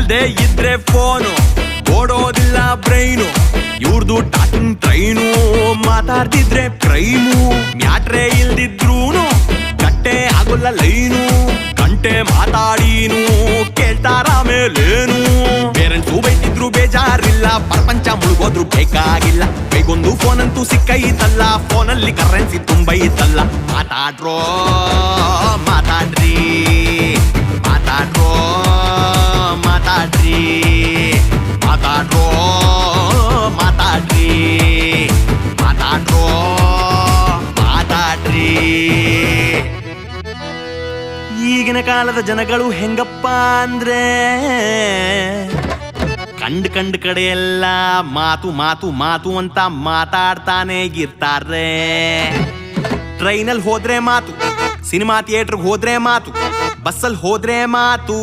ಇಲ್ದೆ ಇದ್ರೆ ಫೋನು, ಓಡೋದಿಲ್ಲ ಬ್ರೈನು, ಇವ್ರದು ಟಾಕಿಂಗ್ ಟ್ರೈನು. ಮಾತಾಡ್ತಿದ್ರೆ ಕ್ರೈಮು, ಮ್ಯಾಟ್ರೆ ಇಲ್ದಿದ್ರೂನು ಕಟ್ಟೆ ಆಗೋಲ್ಲ ಲೈನು. ಗಂಟೆ ಮಾತಾಡೀನು, ಕೇಳ್ತಾರ ಮೇಲೇನು. ಪೇರೆಂಟ್ಸು ಬೈತಿದ್ರು ಬೇಜಾರಿಲ್ಲ, ಪ್ರಪಂಚ ಮುಳುಗೋದ್ರು ಬೇಕಾಗಿಲ್ಲ. ಕೈಗೊಂದು ಫೋನ್ ಅಂತೂ ಸಿಕ್ಕೈತಲ್ಲ, ಫೋನಲ್ಲಿ ಕರೆನ್ಸಿ ತುಂಬೈತಲ್ಲ. ಮಾತಾಡ್ರೋ ಮಾತಾಡ್ರಿ, ಮಾತಾಡ್ರೋ ಮಾತಾಡ್ರಿ, ಮಾತಾಡ್ರೋ ಮಾತಾಡ್ರಿ, ಮಾತಾಡ್ರೋ ಮಾತಾಡ್ರಿ. ಈಗಿನ ಕಾಲದ ಜನಗಳು ಹೆಂಗಪ್ಪ ಅಂದ್ರೆ, ಕಂಡ್ ಕಡೆ ಎಲ್ಲ ಮಾತು ಮಾತು ಮಾತು ಅಂತ ಮಾತಾಡ್ತಾನೆ ಇರ್ತಾರೆ. ಟ್ರೈನಲ್ಲಿ ಹೋದ್ರೆ ಮಾತು, ಸಿನಿಮಾ ಥಿಯೇಟರ್ಗೆ ಹೋದ್ರೆ ಮಾತು, ಬಸ್ಸಲ್ಲಿ ಹೋದ್ರೆ ಮಾತು,